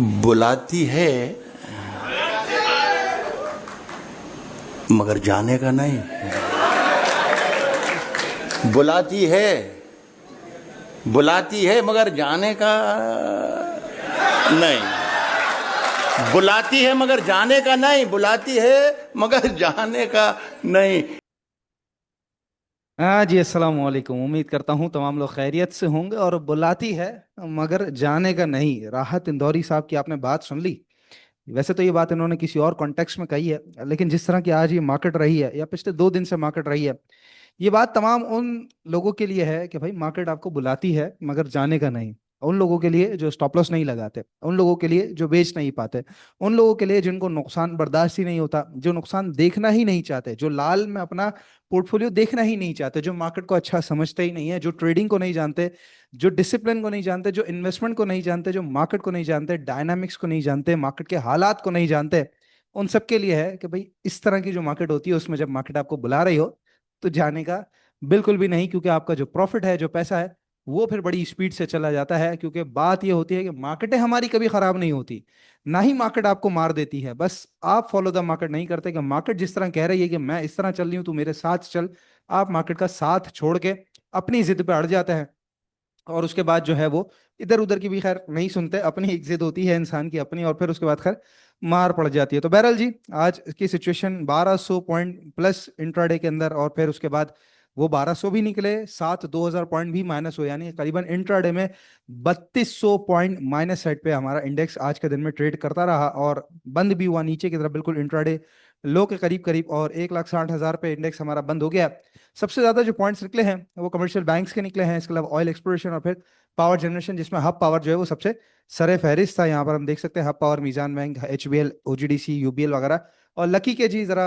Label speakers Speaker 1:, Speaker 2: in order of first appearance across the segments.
Speaker 1: बुलाती है मगर जाने का नहीं। बुलाती है मगर जाने का नहीं। बुलाती है मगर जाने का नहीं। बुलाती है मगर जाने का नहीं।
Speaker 2: हाँ जी, अस्सलाम वालेकुम। उम्मीद करता हूँ तमाम लोग खैरियत से होंगे। और बुलाती है मगर जाने का नहीं, राहत इंदौरी साहब की आपने बात सुन ली। वैसे तो ये बात इन्होंने किसी और कॉन्टेक्स्ट में कही है, लेकिन जिस तरह की आज ये मार्केट रही है या पिछले 2 दिन से मार्केट रही है, ये बात तमाम उन लोगों के लिए है कि भाई मार्केट आपको बुलाती है मगर जाने का नहीं। उन लोगों के लिए जो स्टॉप लॉस नहीं लगाते, उन लोगों के लिए जो बेच नहीं पाते, उन लोगों के लिए जिनको नुकसान बर्दाश्त ही नहीं होता, जो नुकसान देखना ही नहीं चाहते, जो लाल में अपना पोर्टफोलियो देखना ही नहीं चाहते, जो मार्केट को अच्छा समझते ही नहीं है, जो ट्रेडिंग को नहीं जानते, जो डिसिप्लिन को नहीं जानते, जो इन्वेस्टमेंट को नहीं जानते, जो मार्केट को नहीं जानते, डायनामिक्स को नहीं जानते, मार्केट के हालात को नहीं जानते, उन सब के लिए है कि भाई इस तरह की जो मार्केट होती है उसमें जब मार्केट आपको बुला रही हो तो जाने का बिल्कुल भी नहीं, क्योंकि आपका जो प्रॉफिट है, जो पैसा है, वो फिर बड़ी स्पीड से चला जाता है। क्योंकि बात ये होती है कि मार्केटें हमारी कभी खराब नहीं होती, ना ही मार्केट आपको मार देती है। बस आप फॉलो द मार्केट नहीं करते कि मार्केट जिस तरह कह रही है कि मैं इस तरह चल रही हूँ, तू मेरे साथ चल, आप मार्केट का साथ छोड़ के अपनी जिद पे अड़ जाते हैं। और उसके बाद जो है वो इधर उधर की भी खैर नहीं सुनते, अपनी एक जिद होती है इंसान की अपनी, और फिर उसके बाद खैर मार पड़ जाती है। तो बहरहाल जी, आज की सिचुएशन 1200 पॉइंट प्लस इंट्राडे के अंदर, और फिर उसके बाद वो 1200 भी निकले, साथ 2000 पॉइंट भी माइनस हो, यानी करीबन इंट्राडे में 3200 पॉइंट माइनस साइड पे हमारा इंडेक्स आज के दिन में ट्रेड करता रहा, और बंद भी हुआ नीचे की तरफ बिल्कुल इंट्राडे लो के करीब करीब, और 1,60,000 पे इंडेक्स हमारा बंद हो गया। सबसे ज्यादा जो पॉइंट्स निकले हैं वो कमर्शियल बैंक्स के निकले हैं, इसके अलावा ऑयल एक्सप्लोरेशन और फिर पावर जनरेशन, जिसमें हब पावर जो है वो सबसे सरे फहरिस्त था। यहाँ पर हम देख सकते हैं Hub power, Meezan bank, HBL, OGDC, UBL वगैरह। और लकी के जी जरा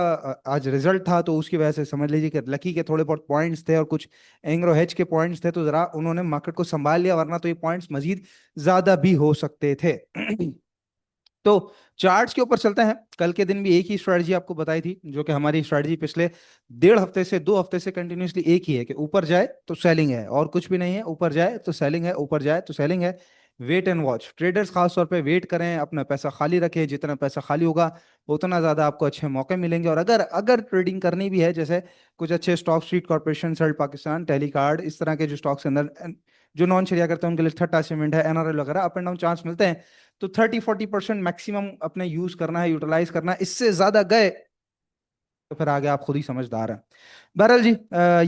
Speaker 2: आज रिजल्ट था तो उसकी वजह से समझ लीजिए कि लकी के थोड़े बहुत पॉइंट्स थे और कुछ एंग्रो हेज के पॉइंट्स थे, तो जरा उन्होंने मार्केट को संभाल लिया, वरना तो ये पॉइंट्स मजीद ज्यादा भी हो सकते थे। तो चार्ट्स के ऊपर चलते हैं। कल के दिन भी एक ही स्ट्रेटजी आपको बताई थी, जो कि हमारी स्ट्रेटजी पिछले 1.5 हफ्ते से 2 हफ्ते से कंटिन्यूसली एक ही है कि ऊपर जाए तो सेलिंग है और कुछ भी नहीं है, ऊपर जाए तो सेलिंग है, ऊपर जाए तो सेलिंग है। वेट एंड वॉच, ट्रेडर्स खास तौर पे वेट करें, अपना पैसा खाली रखें, जितना पैसा खाली होगा उतना ज्यादा आपको अच्छे मौके मिलेंगे। और अगर अगर ट्रेडिंग करनी भी है, जैसे कुछ अच्छे स्टॉक, स्ट्रीट कॉर्पोरेशन, सर्ट पाकिस्तान, टेलीकार्ड, इस तरह के जो स्टॉक्स के अंदर जो नॉन शरिया करते हैं उनके लिए ठट्टा सीमेंट है, NRL वगैरह, अप एंड डाउन चांस मिलते हैं, तो 30-40% मैक्सिमम अपने यूज करना है, यूटिलाइज करना है। इससे ज्यादा गए तो फिर आगे आप खुद ही समझदार हैं। बहरहाल जी,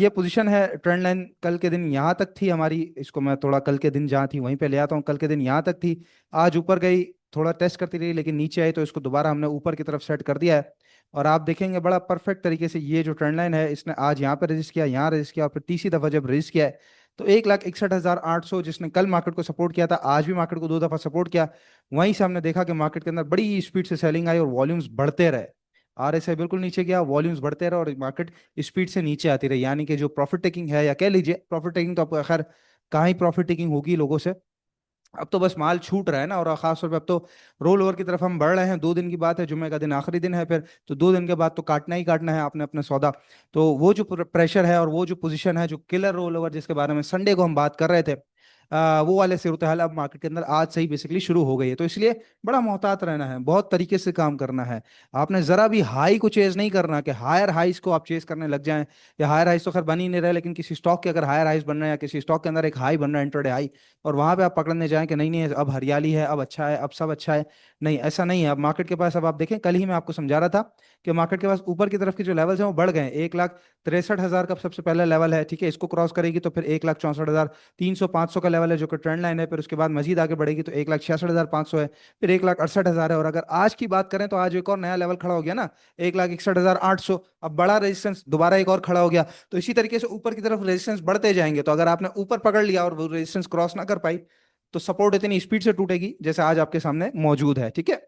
Speaker 2: ये पोजीशन है ट्रेंड लाइन कल के दिन यहाँ तक थी हमारी। इसको मैं थोड़ा कल के दिन जहाँ थी वहीं पे ले आता हूँ। कल के दिन यहाँ तक थी, आज ऊपर गई, थोड़ा टेस्ट करती रही, लेकिन नीचे आई, तो इसको दोबारा हमने ऊपर की तरफ सेट कर दिया है। और आप देखेंगे बड़ा परफेक्ट तरीके से ये जो ट्रेंड लाइन है, इसने आज यहाँ पे रजिस्ट किया, यहाँ रजिस्ट किया, और फिर तीसरी दफा जब रजिस्ट किया है तो 1,61,800, जिसने कल मार्केट को सपोर्ट किया था, आज भी मार्केट को 2 दफा सपोर्ट किया। वहीं से हमने देखा कि मार्केट के अंदर बड़ी स्पीड से सेलिंग आई और वॉल्यूम्स बढ़ते रहे। RSI बिल्कुल नीचे गया, वॉल्यूम्स बढ़ते रहे और मार्केट स्पीड से नीचे आती रही। यानी कि जो प्रॉफिट टेकिंग है, या कह लीजिए प्रॉफिट टेकिंग, तो आपको खैर कहाँ ही प्रॉफिट टेकिंग होगी लोगों से, अब तो बस माल छूट रहा है ना। और खास तौर पे अब तो रोल ओवर की तरफ हम बढ़ रहे हैं। 2 दिन की बात है, जुम्मे का दिन आखिरी दिन है, फिर तो 2 दिन के बाद तो काटना ही काटना है आपने अपने सौदा। तो वो जो प्रेशर है और वो जो पोजीशन है, जो किलर रोल ओवर जिसके बारे में संडे को हम बात कर रहे थे, वो वाले सूरत हाल अब मार्केट के अंदर आज से ही बेसिकली शुरू हो गई है। तो इसलिए बड़ा मोहतात रहना है, बहुत तरीके से काम करना है। आपने जरा भी हाई को चेज नहीं करना कि हायर हाइस को आप चेज करने लग जाएं, या हायर हाइस तो खैर बन ही नहीं रहे, लेकिन किसी स्टॉक के अगर हायर हाइस बन रहे हैं, या किसी स्टॉक के अंदर एक हाई बन रहा है, इंटरडे हाई, और वहां पे आप पकड़ने जाएं कि नहीं नहीं अब हरियाली है, अब अच्छा है, अब सब अच्छा है। नहीं, ऐसा नहीं है। अब मार्केट के पास, अब आप देखें, कल ही मैं आपको समझा रहा था कि मार्केट के पास ऊपर की तरफ के जो लेवल्स हैं वो बढ़ गए हैं। 1,63,000 का सबसे पहला लेवल है, ठीक है, इसको क्रॉस करेगी तो फिर 1,64,300, 500 का लेवल है जो कि ट्रेंड लाइन है। फिर उसके बाद मजीद आगे बढ़ेगी तो 1,66,500 है, फिर 1,68,000 है। और अगर आज की बात करें तो आज एक और नया लेवल खड़ा हो गया ना, 1,61,800। अब बड़ा रेजिस्टेंस दोबारा एक और खड़ा हो गया। तो इसी तरीके से ऊपर की तरफ रेजिस्टेंस बढ़ते जाएंगे। तो अगर आपने ऊपर पकड़ लिया और वो रेजिस्टेंस क्रॉस ना कर पाई, तो सपोर्ट इतनी स्पीड से टूटेगी जैसे आज आपके सामने मौजूद है, ठीक है।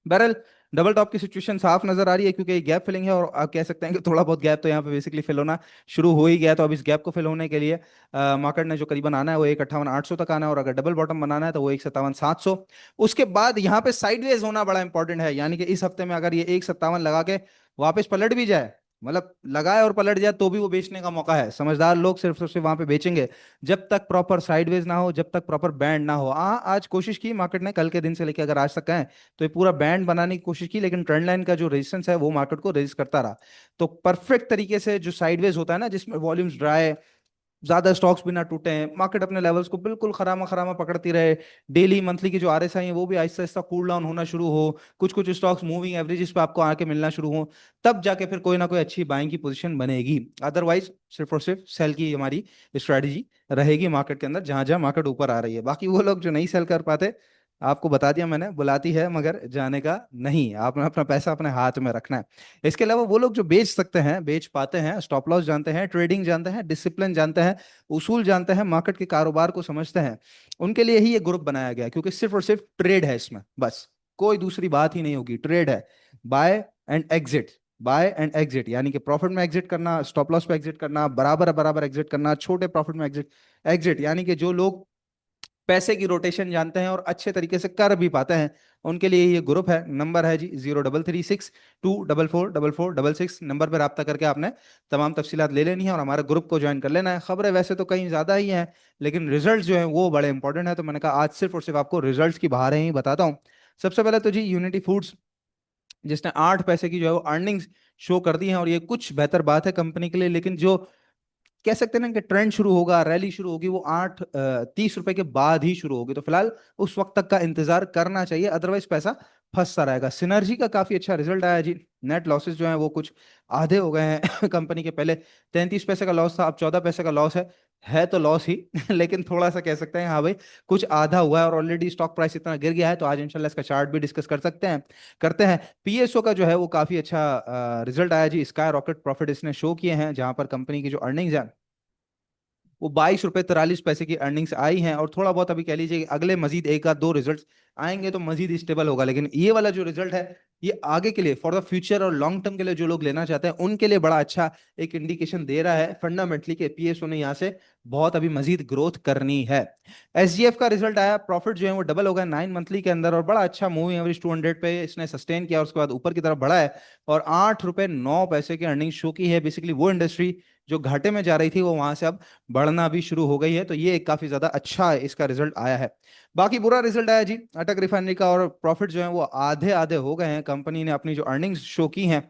Speaker 2: बहरहाल, डबल टॉप की सिचुएशन साफ नजर आ रही है, क्योंकि गैप फिलिंग है, और आप कह सकते हैं कि थोड़ा बहुत गैप तो यहाँ पे बेसिकली फिल होना शुरू हो ही गया। तो अब इस गैप को फिल होने के लिए मार्केट ने जो करीबन आना है वो 1,58,800 तक आना है, और अगर डबल बॉटम बनाना है तो वो 1,57,700। उसके बाद यहाँ पे साइडवेज होना बड़ा इंपॉर्टेंट है, यानी कि इस हफ्ते में अगर ये 1,57 लगा के वापस पलट भी जाए मतलब लगाए और पलट जाए तो भी वो बेचने का मौका है। समझदार लोग सिर्फ और सिर्फ वहां पे बेचेंगे जब तक प्रॉपर साइडवेज ना हो, जब तक प्रॉपर बैंड ना हो। हाँ, आज कोशिश की मार्केट ने, कल के दिन से लेकर अगर आज तक कहें तो ये पूरा बैंड बनाने की कोशिश की, लेकिन ट्रेंड लाइन का जो रेजिस्टेंस है वो मार्केट को रेजिस्ट करता रहा। तो परफेक्ट तरीके से जो साइडवेज होता है ना, जिसमें वॉल्यूम्स ड्राई, ज्यादा स्टॉक्स भी ना टूटे हैं, मार्केट अपने लेवल्स को बिल्कुल खरामा खरामा पकड़ती रहे, डेली मंथली की जो आरएसआई है वो भी आहिस्ता आहिस्ता कूल डाउन होना शुरू हो, कुछ कुछ स्टॉक्स मूविंग एवरेजेस पे आपको आके मिलना शुरू हो, तब जाके फिर कोई ना कोई अच्छी बाइंग की पोजीशन बनेगी। अदरवाइज सिर्फ और सिर्फ सेल की हमारी स्ट्रेटजी रहेगी मार्केट के अंदर, जहां जहां मार्केट ऊपर आ रही है। बाकी वो लोग जो नहीं सेल कर पाते, आपको बता दिया मैंने, बुलाती है मगर जाने का नहीं। आपने अपना पैसा अपने हाथ में रखना है। इसके अलावा वो लोग जो बेच सकते हैं, बेच पाते हैं, स्टॉप लॉस जानते हैं, ट्रेडिंग जानते हैं, डिसिप्लिन जानते हैं, उसूल जानते हैं, मार्केट के कारोबार को समझते हैं, उनके लिए ही ये ग्रुप बनाया गया है। क्योंकि सिर्फ और सिर्फ ट्रेड है इसमें, बस कोई दूसरी बात ही नहीं होगी। ट्रेड है, buy and exit, buy and exit, यानी कि प्रॉफिट में एग्जिट करना, स्टॉप लॉस पे एग्जिट करना, बराबर बराबर एग्जिट करना, छोटे प्रॉफिट में एग्जिट। एग्जिट यानी कि जो लोग पैसे की रोटेशन जानते हैं और अच्छे तरीके से कर भी पाते हैं, उनके लिए ये ग्रुप है। नंबर है जी 0336244466। नंबर पर रब्ता करके आपने तमाम तफसीलात ले लेनी है और हमारे ग्रुप को ज्वाइन कर लेना है। खबरें वैसे तो कहीं ज़्यादा ही हैं, लेकिन रिजल्ट जो है वो बड़े इंपॉर्टेंट है। तो मैंने कहा आज सिर्फ और सिर्फ आपको रिजल्ट की बहारें ही बताता हूँ। सबसे पहले तो जी यूनिटी फूड्स, जिसने 8 पैसे की जो है वो अर्निंग्स शो कर दी है, और ये कुछ बेहतर बात है कंपनी के लिए। लेकिन जो कह सकते हैं ना कि ट्रेंड शुरू होगा, रैली शुरू होगी, वो 8:30 रुपए के बाद ही शुरू होगी। तो फिलहाल उस वक्त तक का इंतजार करना चाहिए, अदरवाइज पैसा फंसता रहेगा। सिनर्जी का काफी अच्छा रिजल्ट आया जी। नेट लॉसेस जो है वो कुछ आधे हो गए हैं कंपनी के। पहले 33 पैसे का लॉस था, अब 14 पैसे का लॉस है तो लॉस ही लेकिन थोड़ा सा कह सकते हैं हाँ भाई कुछ आधा हुआ है, और ऑलरेडी स्टॉक प्राइस इतना गिर गया है। तो आज इंशाल्लाह इसका चार्ट भी डिस्कस कर सकते हैं, करते हैं। पीएसओ का जो है वो काफी अच्छा रिजल्ट आया जी। स्काई रॉकेट प्रॉफिट इसने शो किए हैं, जहां पर कंपनी की जो अर्निंग्स है वो 22 रुपए 43 पैसे की अर्निंग्स आई हैं। और थोड़ा बहुत अभी कह लीजिए कि अगले मजीद एक आध दो रिजल्ट्स आएंगे तो मजीद स्टेबल होगा। लेकिन ये वाला जो रिजल्ट है ये आगे के लिए, फॉर द फ्यूचर और लॉन्ग टर्म के लिए जो लोग लेना चाहते हैं उनके लिए बड़ा अच्छा एक इंडिकेशन दे रहा है फंडामेंटली कि पीएसओ ने यहाँ से बहुत अभी मजीद ग्रोथ करनी है। एसजीएफ का रिजल्ट आया, प्रॉफिट जो है वो डबल हो गया 9 मंथली के अंदर, और बड़ा अच्छा मूविंग एवरेज 200 पे इसने सस्टेन किया और उसके बाद ऊपर की तरफ बढ़ा है, और 8 रुपए 9 पैसे की अर्निंग शो की है। बेसिकली वो इंडस्ट्री जो घाटे में जा रही थी वो वहां से अब बढ़ना भी शुरू हो गई है। तो ये एक काफी ज्यादा अच्छा इसका रिजल्ट आया है। बाकी बुरा रिजल्ट आया जी अटक रिफाइनरी का, और प्रॉफिट जो है वो आधे आधे हो गए हैं। कंपनी ने अपनी जो अर्निंग्स शो की हैं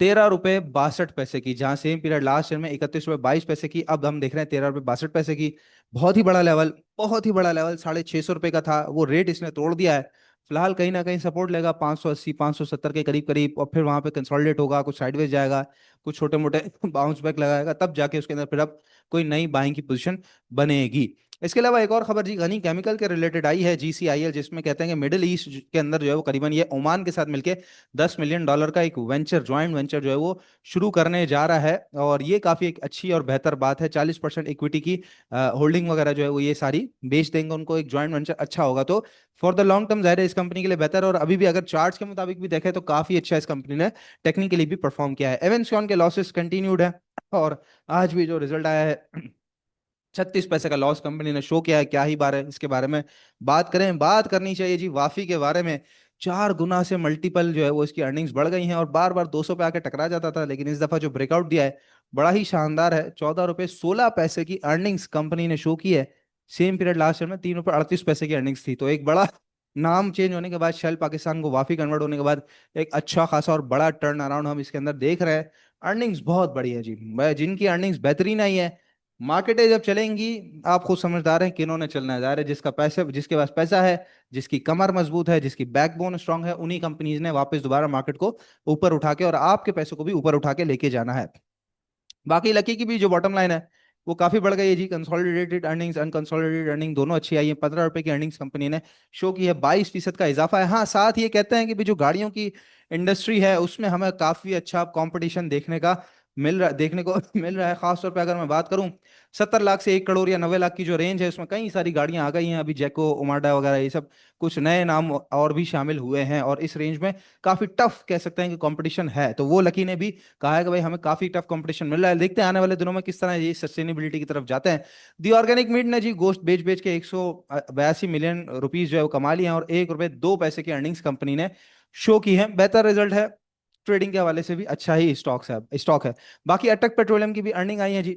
Speaker 2: 13 रुपए 62 पैसे की, जहां सेम पीरियड लास्ट ईयर में 31 रुपए 22 पैसे की, अब हम देख रहे हैं 13 रुपए 62 पैसे की। बहुत ही बड़ा लेवल, बहुत ही बड़ा लेवल 650 रुपए का था, वो रेट इसने तोड़ दिया है। फिलहाल कहीं ना कहीं सपोर्ट लेगा 580 570 के करीब करीब, और फिर वहां पे कंसोलिडेट होगा, कुछ साइडवेज जाएगा, कुछ छोटे मोटे बाउंस बैक लगाएगा, तब जाके उसके अंदर फिर अब कोई नई बाइंग की पोजीशन बनेगी। इसके अलावा एक और खबर जी गनी केमिकल के रिलेटेड आई है, जीसीआईएल, जिसमें कहते हैं कि मिडिल ईस्ट के अंदर जो है वो करीबन ये ओमान के साथ मिलकर $10 मिलियन का एक वेंचर, ज्वाइंट वेंचर जो है वो शुरू करने जा रहा है। और ये काफी एक अच्छी और बेहतर बात है। 40% इक्विटी की होल्डिंग वगैरह जो है वो ये सारी बेच देंगे उनको। एक ज्वाइंट वेंचर अच्छा होगा तो फॉर द लॉन्ग टर्म जाहिर है इस कंपनी के लिए बेहतर। और अभी भी अगर चार्ट्स के मुताबिक भी देखें तो काफी अच्छा इस कंपनी ने टेक्निकली भी परफॉर्म किया है। एवेंसियन के लॉसेस कंटिन्यूड है, और आज भी जो रिजल्ट आया है 36 पैसे का लॉस कंपनी ने शो किया है। क्या ही बात है इसके बारे में बात करें, बात करनी चाहिए जी वाफी के बारे में। 4 गुना से मल्टीपल जो है वो इसकी अर्निंग्स बढ़ गई हैं, और बार बार 200 पे आके टकरा जाता था, लेकिन इस दफा जो ब्रेकआउट दिया है बड़ा ही शानदार है। 14 रुपए 16 पैसे की अर्निंग्स कंपनी ने शो की है। सेम पीरियड लास्ट ईयर में 3 रुपए 38 पैसे की अर्निंग्स थी। तो एक बड़ा नाम चेंज होने के बाद, शेल पाकिस्तान को वाफी कन्वर्ट होने के बाद एक अच्छा खासा और बड़ा टर्न अराउंड हम इसके अंदर देख रहे हैं। अर्निंग्स बहुत बड़ी है जी, जिनकी अर्निंग्स बेहतरीन आई है, मार्केटें जब चलेंगी आप खुद समझदार हैं किन्होंने चलना है। ज़ाहिर है जिसका पैसे, जिसके पास पैसा है, जिसकी कमर मजबूत है, जिसकी बैकबोन स्ट्रांग है, उन्हीं कंपनीज ने वापस दोबारा मार्केट को ऊपर उठा के और आपके पैसों को भी ऊपर उठा के लेके जाना है। बाकी लकी की भी जो बॉटम लाइन है वो काफी बढ़ गई है जी। कंसोलिडेटेड अर्निंग्स, अनकंसोलिडेटेड अर्निंग दोनों अच्छी आई है। 15 रुपए की अर्निंग्स कंपनी ने शो की है, 22% का इजाफा है। हाँ, साथ ये कहते हैं कि भी जो गाड़ियों की इंडस्ट्री है उसमें हमें काफी अच्छा कंपटीशन देखने को मिल रहा है। खासतौर पे अगर मैं बात करूं 70 लाख से 1 करोड़ या 90 लाख की जो रेंज है उसमें कई सारी गाड़ियां आ गई हैं। अभी जैको, ओमाडा वगैरह ये सब कुछ नए नाम और भी शामिल हुए हैं, और इस रेंज में काफी टफ कह सकते हैं कि कंपटीशन है। तो वो लकी ने भी कहा है कि भाई हमें काफी टफ कंपटीशन मिल रहा है, देखते हैं आने वाले दिनों में किस तरह ये सस्टेनेबिलिटी की तरफ जाते हैं। दी ऑर्गेनिक मीट ने जी गोश्त बेच बेच के 182 मिलियन रुपीज जो है वो कमा लिए हैं, और 1 रुपए 2 पैसे की अर्निंग्स कंपनी ने शो की है। बेहतर रिजल्ट है ट्रेडिंग के हवाले से भी अच्छा ही स्टॉक है। बाकी अटक पेट्रोलियम की भी अर्निंग आई है जी,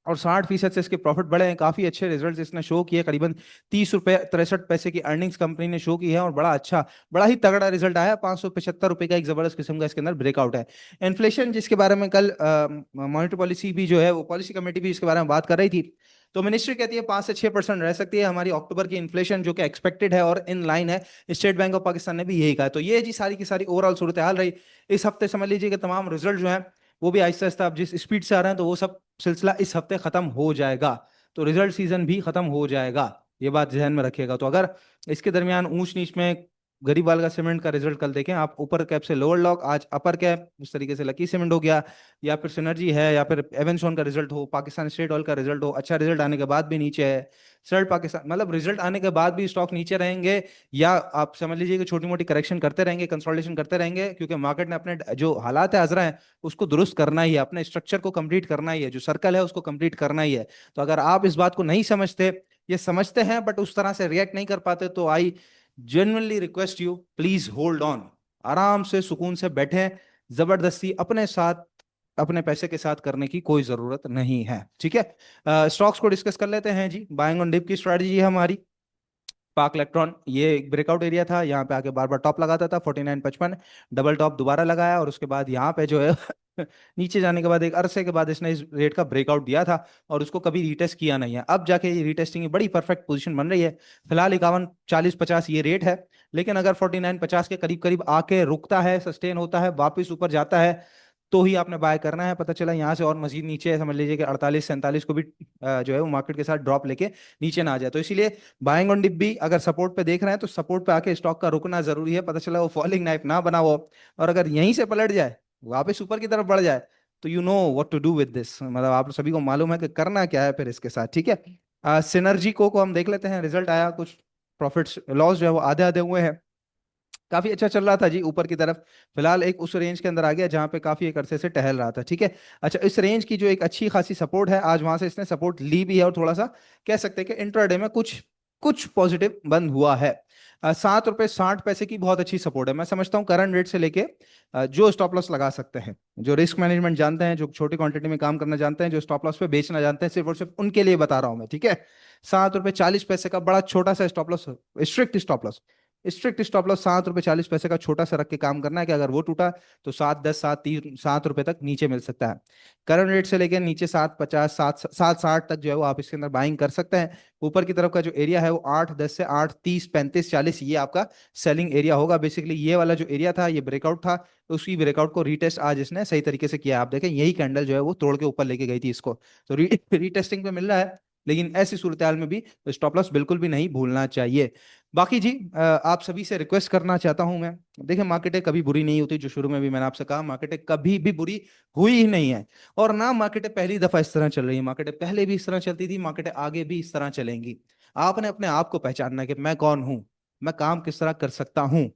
Speaker 2: और 60% से इसके प्रॉफिट बढ़े हैं। काफी अच्छे रिजल्ट्स इसने शो किए, करीबन 30 रुपये 63 पैसे की अर्निंग्स कंपनी ने शो की है, और बड़ा अच्छा, बड़ा ही तगड़ा रिजल्ट आया। 575 रुपये का एक जबरदस्त किस्म का इसके अंदर ब्रेकआउट है। इन्फ्लेशन जिसके बारे में कल मॉनिटरी पॉलिसी भी जो है, वो पॉलिसी कमेटी भी इसके बारे में बात कर रही थी, तो मिनिस्ट्री कहती है 5 से 6% रह सकती है हमारी अक्टूबर की इन्फ्लेशन, जो कि एक्सपेक्टेड है और इन लाइन है। स्टेट बैंक ऑफ पाकिस्तान ने भी यही कहा। तो ये जी सारी की सारी ओवरऑल सूरत हाल रही। इस हफ्ते समझ लीजिए कि तमाम रिजल्ट जो है वो भी आहिस्ता आहिस्ता अब जिस स्पीड से आ रहे हैं, तो वो सब सिलसिला इस हफ्ते खत्म हो जाएगा। तो रिजल्ट सीजन भी खत्म हो जाएगा, ये बात ध्यान में रखिएगा। तो अगर इसके दरमियान ऊंच नीच में गरीब वाला का सीमेंट का रिजल्ट कल देखें आप, ऊपर कैप से लोअर लॉक, आज अपर कैप, उस तरीके से लकी सीमेंट हो गया, या फिर सिनर्जी है, या फिर एवेंसॉन का रिजल्ट हो, पाकिस्तान स्टेट ऑयल का रिजल्ट हो, अच्छा रिजल्ट आने के बाद भी नीचे है। सर्ट पाकिस्तान, मतलब रिजल्ट आने के बाद भी स्टॉक नीचे रहेंगे, या आप समझ लीजिए कि छोटी मोटी करेक्शन करते रहेंगे, कंसोलिडेशन करते रहेंगे, क्योंकि मार्केट ने अपने जो हालात है हाजरा है उसको दुरुस्त करना ही है, अपने स्ट्रक्चर को कंप्लीट करना ही है, जो सर्कल है उसको कंप्लीट करना ही है। तो अगर आप इस बात को नहीं समझते, ये समझते हैं बट उस तरह से रिएक्ट नहीं कर पाते, तो I genuinely request you, please hold on, आराम से सुकून से बैठे। जबरदस्ती अपने साथ, अपने पैसे के साथ करने की कोई जरूरत नहीं है, ठीक है। स्टॉक्स को डिस्कस कर लेते हैं जी। बाइंग ऑन डिप की स्ट्रेटजी है हमारी। पाक इलेक्ट्रॉन ये एक ब्रेकआउट एरिया था, यहाँ पे आके बार बार टॉप लगाता था 49.55, डबल टॉप दोबारा लगाया, और उसके बाद यहाँ पे जो है नीचे जाने के बाद एक अरसे के बाद इसने इस रेट का ब्रेकआउट दिया था, और उसको कभी रीटेस्ट किया नहीं है। अब जाके ये रीटेस्टिंग की बड़ी परफेक्ट पोजीशन बन रही है। फिलहाल 51 40 50 ये रेट है, लेकिन अगर 49 50 के करीब करीब आके रुकता है, सस्टेन होता है, वापस ऊपर जाता है, तो ही आपने बाय करना है। पता चला यहाँ से और मजीद नीचे है, समझ लीजिए कि 48 47 को भी जो है वो मार्केट के साथ ड्रॉप लेके नीचे ना आ जाए, तो इसीलिए बाइंग ऑन डिप भी अगर सपोर्ट पे देख रहे हैं, तो सपोर्ट पे आके स्टॉक का रुकना जरूरी है। पता चला वो फॉलिंग नाइफ ना बना हो, और अगर यहीं से पलट जाए, वापस ऊपर की तरफ बढ़ जाए, तो you know what to do with this, मतलब आप सभी को मालूम है कि करना क्या है फिर इसके साथ, ठीक है। सिनर्जी को हम देख लेते हैं। रिजल्ट आया, कुछ प्रॉफिट्स लॉस जो है वो आधे आधे हुए हैं। काफी अच्छा चल रहा था जी ऊपर की तरफ। फिलहाल एक उस रेंज के अंदर आ गया जहां पे काफी एक अरसे से टहल रहा था, ठीक है। अच्छा, इस रेंज की जो एक अच्छी खासी सपोर्ट है, आज वहां से इसने सपोर्ट ली भी है, और थोड़ा सा कह सकते हैं कि इंट्राडे में कुछ कुछ पॉजिटिव बंद हुआ है। 7 रुपए 60 पैसे की बहुत अच्छी सपोर्ट है। मैं समझता हूँ करंट रेट से लेके जो स्टॉप लॉस लगा सकते हैं, जो रिस्क मैनेजमेंट जानते हैं, जो छोटी क्वांटिटी में काम करना जानते हैं, जो स्टॉप लॉस पे बेचना जानते हैं, सिर्फ और सिर्फ उनके लिए बता रहा हूं मैं, ठीक है। 7 रुपए 40 पैसे का बड़ा छोटा सा stop loss, strict stop loss, strict stop loss 7 रुपए 40 पैसे का छोटा सा रख के काम करना है, कि अगर वो टूटा तो 7 10 7 30 7 रुपए तक नीचे मिल सकता है। करंट रेट से लेकर नीचे 7 50 7 60 तक जो है वो आप इसके अंदर बाइंग कर सकते हैं। ऊपर की तरफ का जो एरिया है वो 8 10 से 8 30 35 40, ये आपका सेलिंग एरिया होगा। बेसिकली ये वाला जो एरिया था ये ब्रेकआउट था, तो उसी ब्रेकआउट को रीटेस्ट आज इसने सही तरीके से किया। आप देखें यही कैंडल जो है वो तोड़ के ऊपर लेके गई थी इसको, तो रीटेस्टिंग पे मिल रहा है। लेकिन ऐसी सूरत हाल में भी स्टॉप लॉस बिल्कुल भी नहीं भूलना चाहिए। बाकी जी आप सभी से रिक्वेस्ट करना चाहता हूं मैं, देखिए मार्केटें कभी बुरी नहीं होती, जो शुरू में भी मैंने आपसे कहा, मार्केटें कभी भी बुरी हुई ही नहीं है। और ना मार्केटें पहली दफा इस तरह चल रही है, मार्केटें पहले भी इस तरह चलती थी, मार्केटें आगे भी इस तरह चलेंगी। आपने अपने आप को पहचानना है कि मैं कौन हूं, मैं काम किस तरह कर सकता हूं,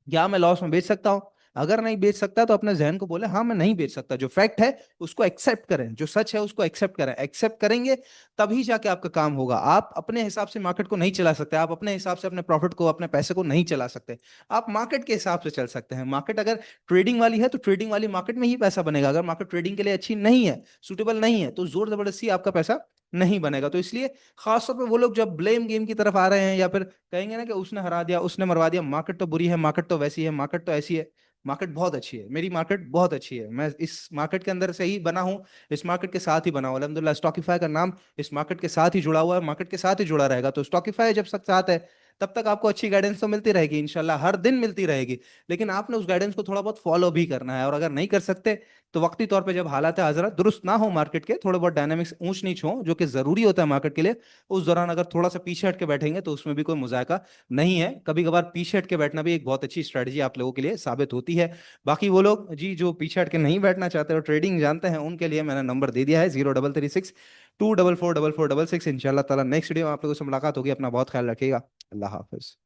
Speaker 2: क्या मैं लॉस में बेच सकता हूं। अगर नहीं बेच सकता तो अपने जहन को बोले हाँ मैं नहीं बेच सकता, जो फैक्ट है उसको एक्सेप्ट करें, जो सच है उसको एक्सेप्ट करें। एक्सेप्ट करेंगे तभी जाके आपका काम होगा। आप अपने हिसाब से मार्केट को नहीं चला सकते, आप अपने हिसाब से अपने प्रॉफिट को, अपने पैसे को नहीं चला सकते। आप मार्केट के हिसाब से चल सकते हैं। मार्केट अगर ट्रेडिंग वाली है तो ट्रेडिंग वाली मार्केट में ही पैसा बनेगा। अगर मार्केट ट्रेडिंग के लिए अच्छी नहीं है, सुटेबल नहीं है, तो जोर जबरदस्ती आपका पैसा नहीं बनेगा। तो इसलिए खासतौर पे वो लोग जब ब्लेम गेम की तरफ आ रहे हैं, या फिर कहेंगे ना कि उसने हरा दिया, उसने मरवा दिया, मार्केट तो बुरी है, मार्केट तो वैसी है, मार्केट तो ऐसी है, मार्केट बहुत अच्छी है, मेरी मार्केट बहुत अच्छी है, मैं इस मार्केट के अंदर से ही बना हूं, इस मार्केट के साथ ही बना हूं। अल्हम्दुलिल्लाह स्टॉकिफाई का नाम इस मार्केट के साथ ही जुड़ा हुआ है, मार्केट के साथ ही जुड़ा रहेगा। तो स्टॉकिफाई जब तक साथ है तब तक आपको अच्छी गाइडेंस तो मिलती रहेगी इंशाल्लाह, हर दिन मिलती रहेगी। लेकिन आपने उस गाइडेंस को थोड़ा बहुत फॉलो भी करना है, और अगर नहीं कर सकते तो वक्ती तौर पे जब हालात हजरत दुरुस्त ना हो, मार्केट के थोड़े बहुत डायनामिक्स ऊंच नीच हो जो कि जरूरी होता है मार्केट के लिए, उस दौरान अगर थोड़ा सा पीछे हट के बैठेंगे तो उसमें भी कोई मुजायका नहीं है। कभी कभार पीछे हट के बैठना भी एक बहुत अच्छी स्ट्रेटजी आप लोगों के लिए साबित होती है। बाकी वो लोग जी जो पीछे हट के नहीं बैठना चाहते और ट्रेडिंग जानते हैं, उनके लिए मैंने नंबर दे दिया है 0336 2444466। इंशाल्लाह ताला नेक्स्ट वीडियो में आप लोगों से मुलाकात होगी। अपना बहुत ख्याल रखिएगा। अल्लाह हाफिज।